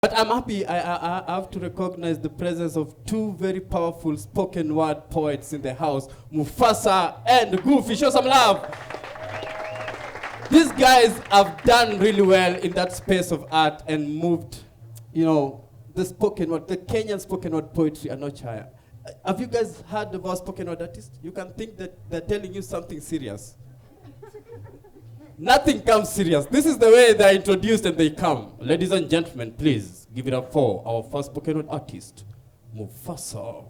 But I'm happy I have to recognize the presence of two very powerful spoken word poets in the house, Mufasa and Goofy. Show some love. These guys have done really well in that space of art and moved, you know, the spoken word, the Kenyan spoken word poetry a notch higher. Have you guys heard of our spoken word artists? You can think that they're telling you something serious. Nothing comes serious. This is the way they're introduced and they come. Ladies and gentlemen, please give it up for our first spoken word artist, Mufasa.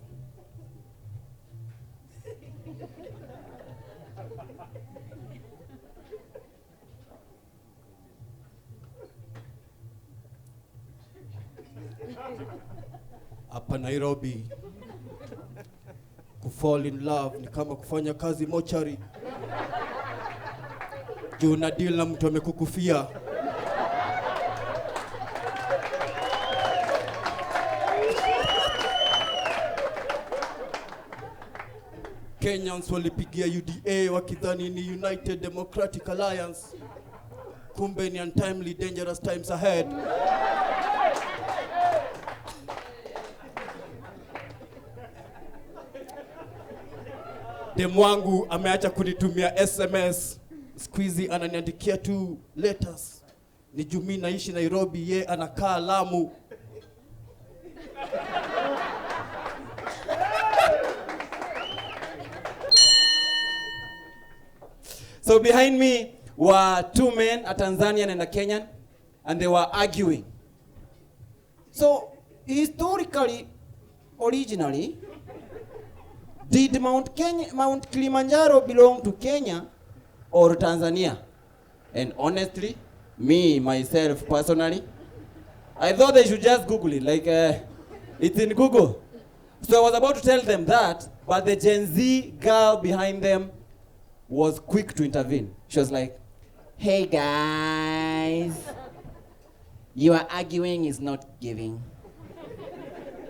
Hapa Nairobi, kufall in love ni kama kufanya kazi mochari. Juu na deal na mtu amekukufia. Kenyans walipigia UDA wakidhani ni United Democratic Alliance. Kumbe ni untimely dangerous times ahead. Demu wangu ameacha kunitumia SMS. Squeezy ananiandikia tu letters. Ni jumi naishi Nairobi, ye anakaa Lamu. So behind me were two men, a Tanzanian and a Kenyan, and they were arguing. So historically, originally, did Mount Kilimanjaro belong to Kenya or Tanzania? And honestly, me, myself, personally, I thought they should just Google it, like it's in Google. So I was about to tell them that, but the Gen Z girl behind them was quick to intervene. She was like, hey guys, your arguing is not giving.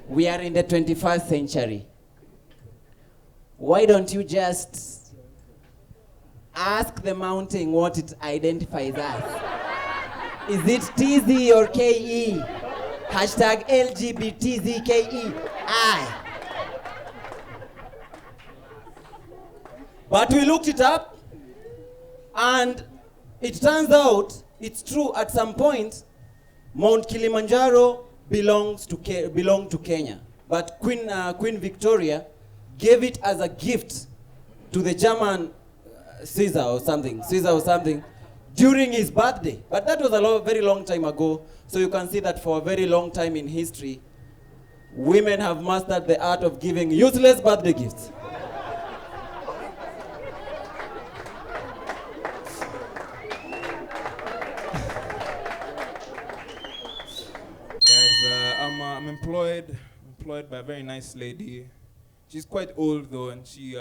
We are in the 21st century. Why don't you just ask the mountain what it identifies as? Is it TZ or KE? Hashtag LGBTZKEI. But we looked it up, and it turns out it's true. At some point, Mount Kilimanjaro belonged to Kenya, but Queen Victoria gave it as a gift to the German Caesar or something during his birthday. But that was very long time ago. So you can see that for a very long time in history, women have mastered the art of giving useless birthday gifts. Guys, I'm employed by a very nice lady. She's quite old though, and she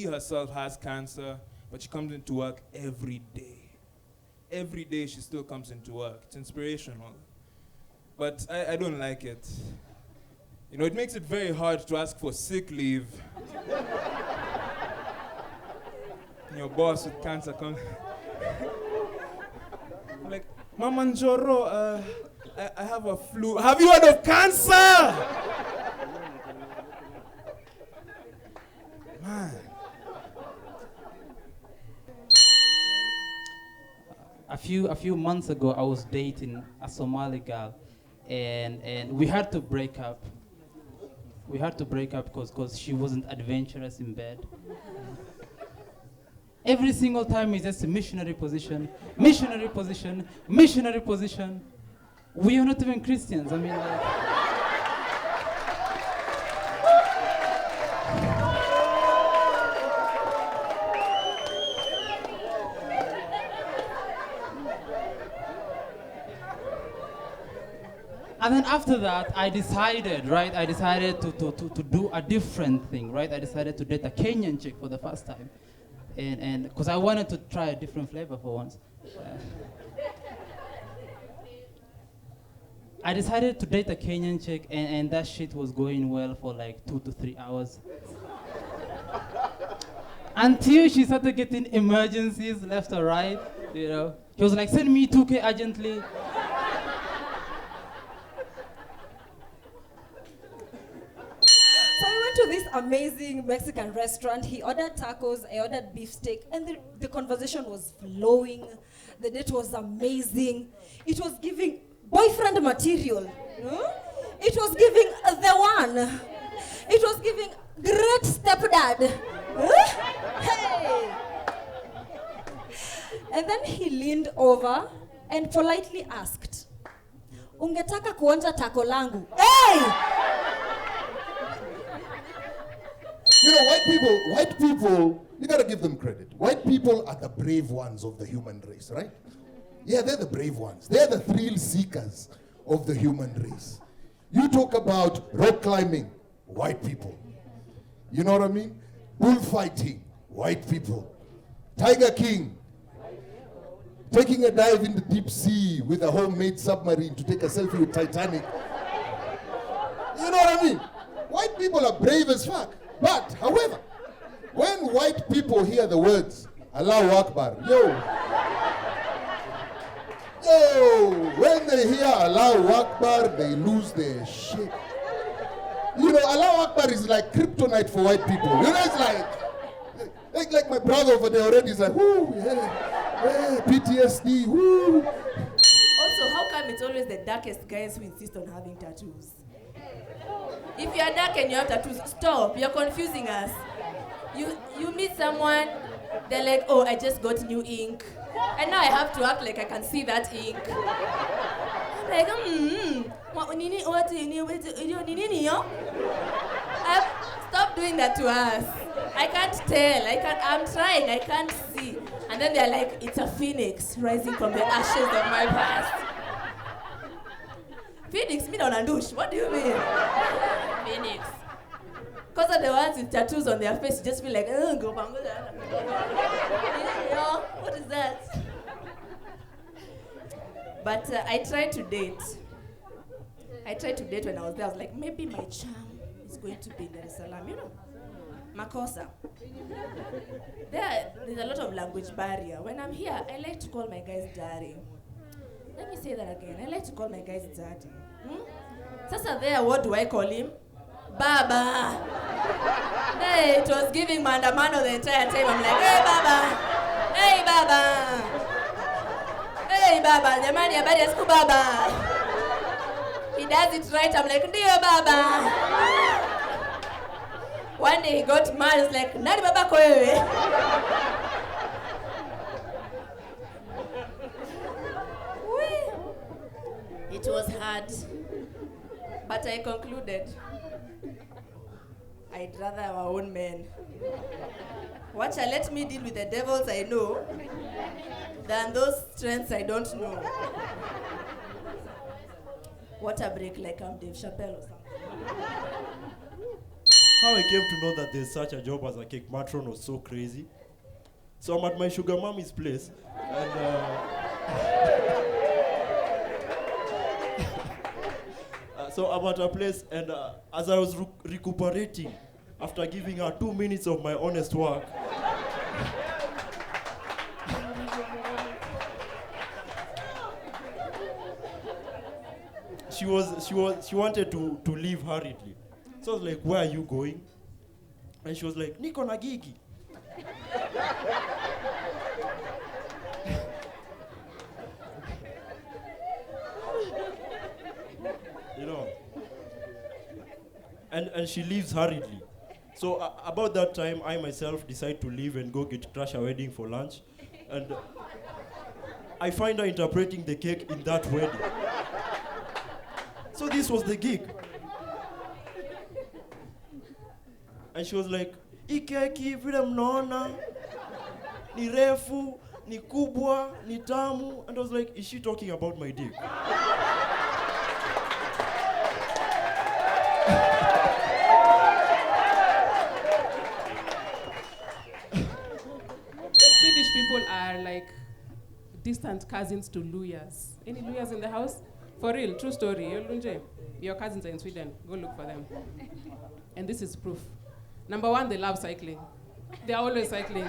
herself has cancer, but she comes into work every day. Every day she still comes into work. It's inspirational. But I don't like it. You know, it makes it very hard to ask for sick leave. Your boss with cancer comes. Like, Mama Njoro, I have a flu. Have you heard of cancer? Man. A few months ago, I was dating a Somali girl, and we had to break up. We had to break up because she wasn't adventurous in bed. Every single time it's just a missionary position, missionary position, missionary position. We are not even Christians. I mean, like, and then after that, I decided to do a different thing, right? I decided to date a Kenyan chick for the first time. And because I wanted to try a different flavor for once. I decided to date a Kenyan chick, and that shit was going well for like 2 to 3 hours. Until she started getting emergencies left or right, you know. She was like, send me 2K urgently. amazing Mexican restaurant. He ordered tacos, I ordered beef steak, and the conversation was flowing. The date was amazing. It was giving boyfriend material. It was giving the one. It was giving great stepdad. Hey! And then he leaned over and politely asked, "Ungetaka kuonja taco langu?" Hey! You know, white people, you gotta give them credit. White people are the brave ones of the human race, right? Yeah, they're the brave ones. They're the thrill seekers of the human race. You talk about rock climbing, white people. You know what I mean? Bullfighting, white people. Tiger King, taking a dive in the deep sea with a homemade submarine to take a selfie with Titanic. You know what I mean? White people are brave as fuck. But, however, when white people hear the words, Allahu Akbar, when they hear Allahu Akbar, they lose their shit. You know, Allahu Akbar is like kryptonite for white people. You know, it's like my brother over there already is like, whoo, yeah, PTSD, whoo. Also, how come it's always the darkest guys who insist on having tattoos? If you are dark and you have tattoos, stop. You're confusing us. You meet someone, they're like, oh, I just got new ink. And now I have to act like I can see that ink. I'm like, stop doing that to us. I can't tell. I'm trying. I can't see. And then they're like, it's a phoenix rising from the ashes of my past. Phoenix, me don't understand. What do you mean? Phoenix. Because of the ones with tattoos on their face, you just feel like, go bang. What is that? But I tried to date. When I was there. I was like, maybe my charm is going to be in Dar es Salaam, you know? Makosa. There's a lot of language barrier. When I'm here, I like to call my guys daddy. Let me say that again. I like to call my guys daddy. Sasa there, what do I call him? Baba. Hey, it was giving maandamano the entire time. I'm like, hey, Baba. Hey, Baba. Hey, Baba. Jamani, habari ya siku Baba. He does it right. I'm like, ndio Baba. One day he got mad. He's like, nani babako wewe? It was hard, but I concluded I'd rather our own men. Watcha, let me deal with the devils I know than those strengths I don't know. What a break, like I'm Dave Chappelle or something. How I came to know that there's such a job as a cake matron was so crazy. So I'm at my sugar mommy's place, and so I'm at her place, and as I was recuperating, after giving her 2 minutes of my honest work, she wanted to leave hurriedly. So I was like, where are you going? And she was like, niko na gigi. You know. And she leaves hurriedly. So about that time, I myself decide to leave and go crash a wedding for lunch. And I find her interpreting the cake in that wedding. So this was the gig. And she was like, hii keki vile mnaona, ni refu, ni kubwa, ni tamu. And I was like, is she talking about my dick? Swedish people are like distant cousins to Luyas. Any Luyas in the house? For real, true story. Your cousins are in Sweden. Go look for them. And this is proof. Number one, they love cycling. They're always cycling.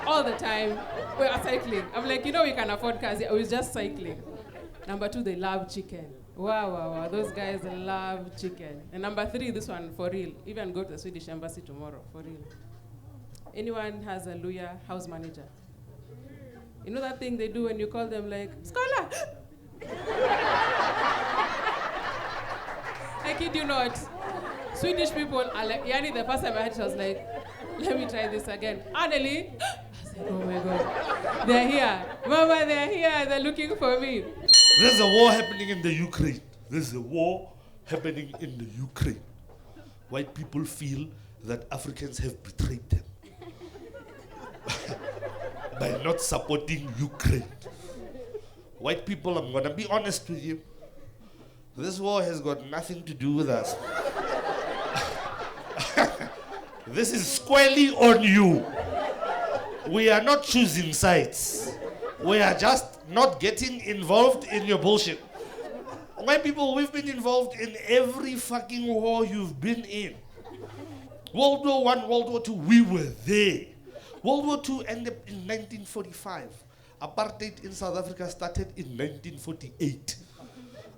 All the time, we are cycling. I'm like, we can afford cars. I was just cycling. Number two, they love chicken. Wow. Those guys love chicken. And number 3, this one, for real. Even go to the Swedish embassy tomorrow, for real. Anyone has a Luya house manager? You know that thing they do when you call them like, Scholar! I kid you not. Swedish people are like, Yani, the first time I heard it, I was like, let me try this again. Anneli, I said, oh my God, they're here. Mama, they're here, they're looking for me. There's a war happening in the Ukraine. There's a war happening in the Ukraine. White people feel that Africans have betrayed them by not supporting Ukraine. White people, I'm gonna be honest with you. This war has got nothing to do with us. This is squarely on you. We are not choosing sides. We are just not getting involved in your bullshit. White people, we've been involved in every fucking war you've been in. World War I, World War II, we were there. World War II ended in 1945. Apartheid in South Africa started in 1948.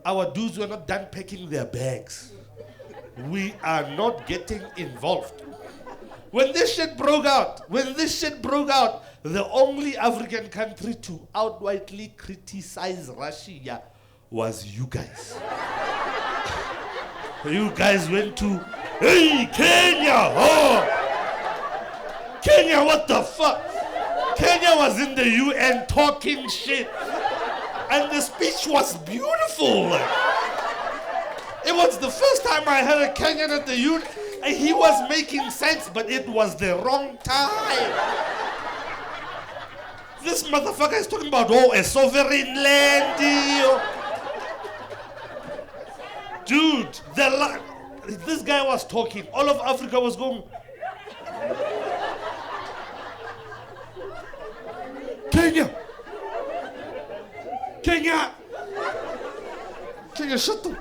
Our dudes were not done packing their bags. We are not getting involved. When this shit broke out, the only African country to outrightly criticize Russia was you guys. You guys went to, hey, Kenya, oh! Kenya, what the fuck? Kenya was in the UN talking shit. And the speech was beautiful. It was the first time I heard a Kenyan at the UN. He was making sense, but it was the wrong time. This motherfucker is talking about, a sovereign land deal. Dude, this guy was talking. All of Africa was going. Kenya, shut up.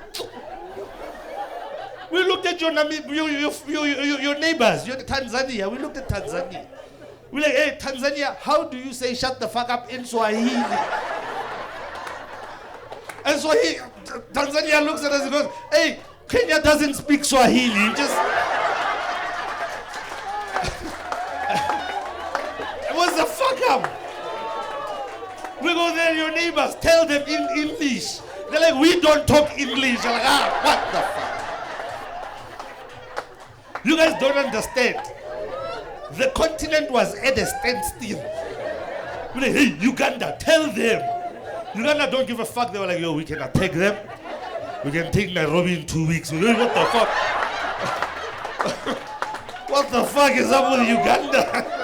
We looked at your neighbors, Tanzania. We looked at Tanzania. We're like, hey, Tanzania, how do you say shut the fuck up in Swahili? And Tanzania looks at us and goes, hey, Kenya doesn't speak Swahili. Just. What's the fuck up? We go there, your neighbors, tell them in English. They're like, we don't talk English. You're like, what the fuck? You guys don't understand. The continent was at a standstill. We're like, hey, Uganda, tell them. Uganda don't give a fuck. They were like, yo, we can attack them. We can take Nairobi in 2 weeks. We're like, what the fuck? What the fuck is up with Uganda?